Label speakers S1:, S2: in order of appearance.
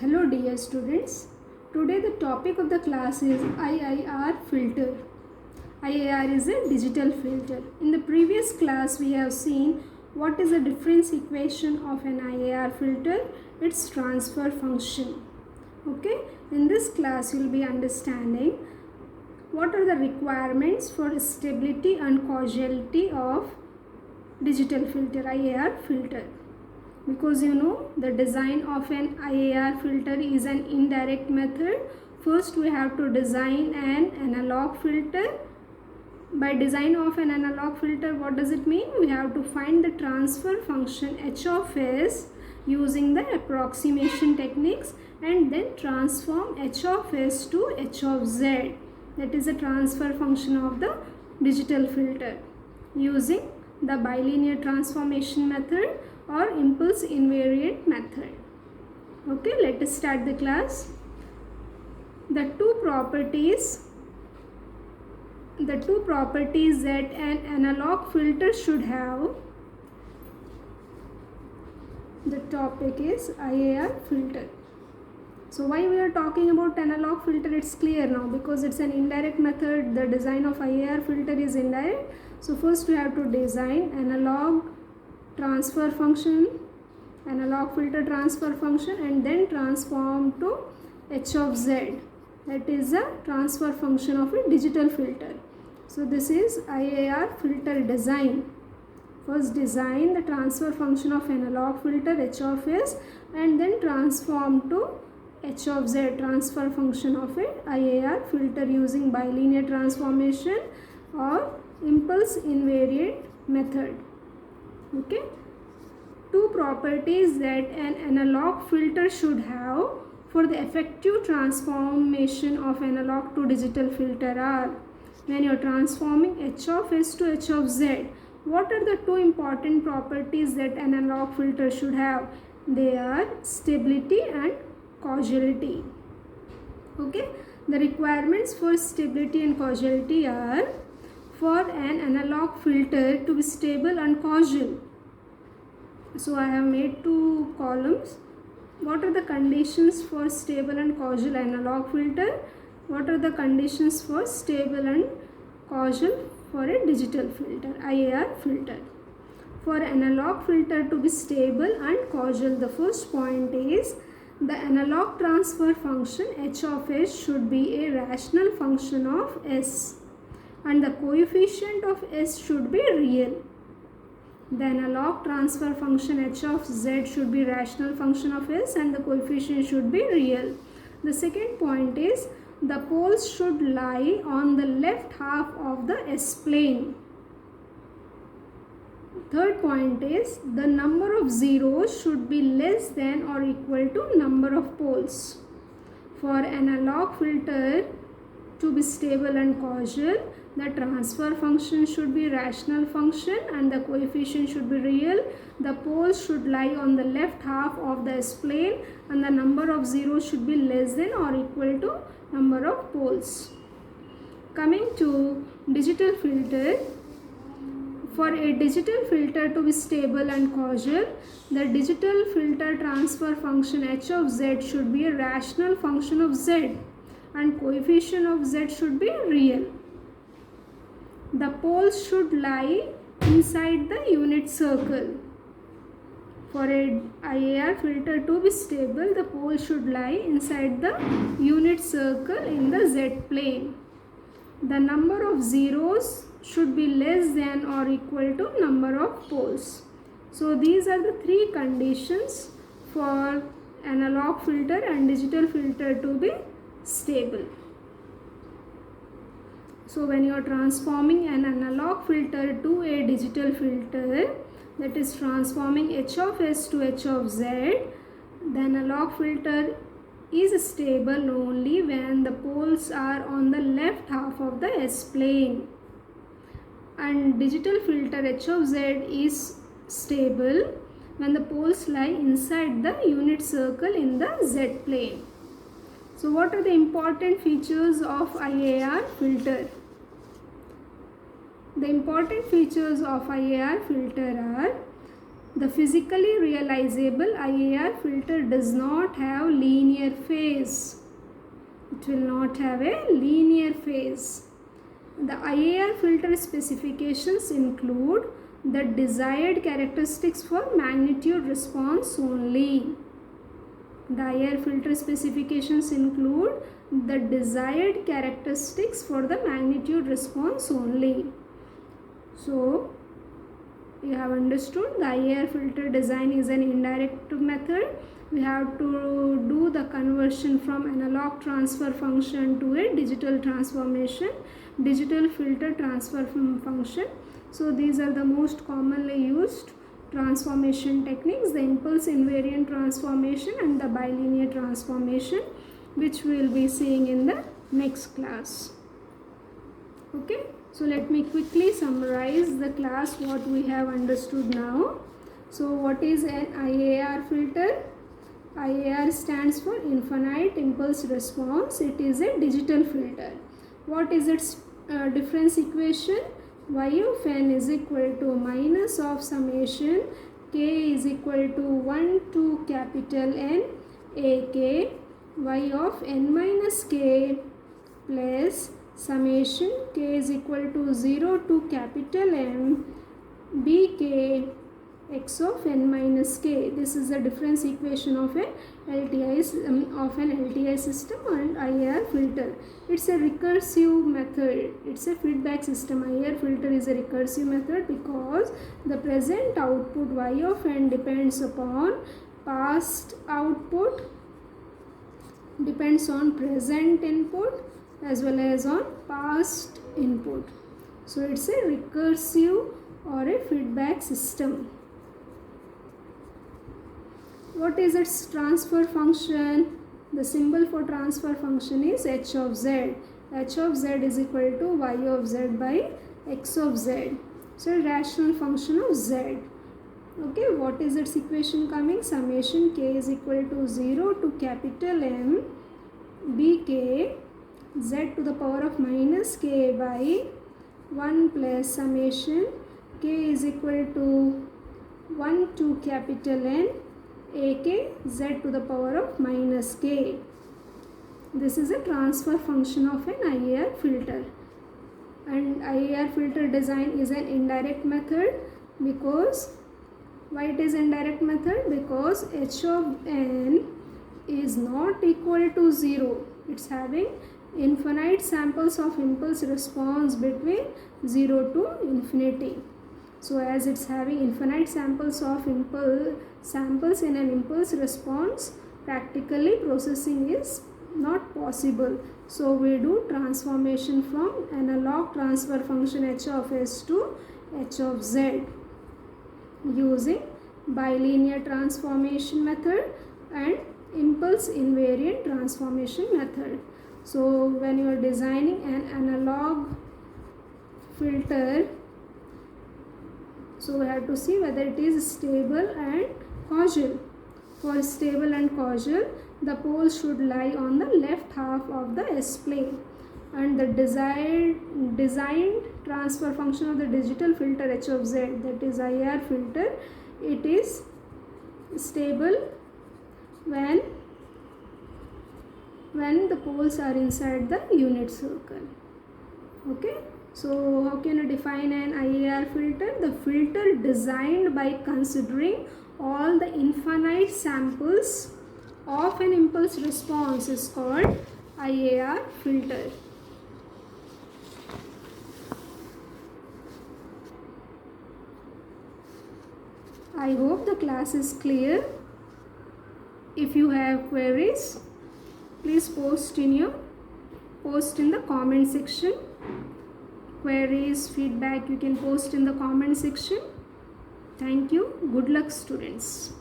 S1: Hello dear students. Today the topic of the class is IIR filter. IIR is a digital filter. In the previous class we have seen what is the difference equation of an IIR filter, its transfer function. Okay, in this class you will be understanding what are the requirements for stability and causality of digital filter, IIR filter. Because you know the design of an IIR filter is an indirect method. First we have to design an analog filter. By design of an analog filter, what does it mean? We have to find the transfer function h of s using the approximation techniques and then transform h of s to h of z. That is the transfer function of the digital filter using the bilinear transformation method or impulse invariant method. Okay, let us start the class. The two properties that an analog filter should have. The topic is IIR filter. So why we are talking about analog filter? It's clear now because it's an indirect method. The design of IIR filter is indirect. So first we have to design analog transfer function, analog filter transfer function, and then transform to h of z. That is a transfer function of a digital filter. So this is IIR filter design. First design the transfer function of analog filter h of s and then transform to h of z, transfer function of a IIR filter using bilinear transformation or impulse invariant method. Okay, two properties that an analog filter should have for the effective transformation of analog to digital filter are, when you are transforming h of s to h of z, what are the two important properties that an analog filter should have? They are stability and causality. Okay, the requirements for stability and causality are: for an analog filter to be stable and causal. So I have made two columns. What are the conditions for stable and causal analog filter? What are the conditions for stable and causal for a digital filter, IIR filter? For analog filter to be stable and causal, the first point is the analog transfer function h of s should be a rational function of s, and the coefficient of s should be real. The analog transfer function h of z should be rational function of s and the coefficient should be real. The second point is the poles should lie on the left half of the s plane. Third point is the number of zeros should be less than or equal to number of poles. For analog filter to be stable and causal, the transfer function should be rational function and the coefficient should be real. The poles should lie on the left half of the S-plane and the number of zeros should be less than or equal to number of poles. Coming to digital filter, for a digital filter to be stable and causal, the digital filter transfer function h of z should be a rational function of z and coefficient of z should be real. The poles should lie inside the unit circle. For a IIR filter to be stable, the pole should lie inside the unit circle in the z plane. The number of zeros should be less than or equal to number of poles. So these are the three conditions for analog filter and digital filter to be stable. So when you are transforming an analog filter to a digital filter, that is transforming h of s to h of z, the analog filter is stable only when the poles are on the left half of the s plane, and digital filter h of z is stable when the poles lie inside the unit circle in the z plane. So what are the important features of IIR filter? The important features of IIR filter are The physically realizable IAR filter does not have linear phase. It will not have a linear phase. The IAR filter specifications include the desired characteristics for magnitude response only. The IAR filter specifications include the desired characteristics for the magnitude response only. So, you have understood the IAR filter design is an indirect method. We have to do the conversion from analog transfer function to a digital transformation, digital filter transfer function. So these are the most commonly used transformation techniques, the impulse invariant transformation and the bilinear transformation, which we will be seeing in the next class. Okay, so let me quickly summarize the class what we have understood now. So what is an IAR filter? IAR stands for infinite impulse response. It is a digital filter. What is its difference equation? Y of n is equal to minus of summation k is equal to 1 to capital N AK y of n minus k plus summation k is equal to 0 to capital M bk x of n minus k. This is the difference equation of an LTI system and IAR filter. It's a recursive method. It's a feedback system. IAR filter is a recursive method because the present output y of n depends upon past output, depends on present input as well as on past input. So it's a recursive or a feedback system. What is its transfer function? The symbol for transfer function is h of z. H of z is equal to y of z by x of z. So rational function of z. Okay, what is its equation coming? Summation k is equal to 0 to capital M bk z to the power of minus k by 1 plus summation k is equal to 1 to capital N AK z to the power of minus k. This is a transfer function of an IAR filter. And IAR filter design is an indirect method because why it is indirect method? Because h of n is not equal to 0. It's having infinite samples of impulse response between 0 to infinity. So as it's having infinite samples of samples in an impulse response, practically processing is not possible. So we do transformation from analog transfer function h of s to h of z using bilinear transformation method and impulse invariant transformation method. So when you are designing an analog filter, so we have to see whether it is stable and causal. For stable and causal, the poles should lie on the left half of the S plane, and the designed transfer function of the digital filter h of z, that is IAR filter, it is stable when the poles are inside the unit circle. Okay. So how can you define an IAR filter? The filter designed by considering all the infinite samples of an impulse response is called IAR filter. I hope the class is clear. If you have queries, please post in the comment section. Queries, feedback, you can post in the comment section. Thank you. Good luck, students.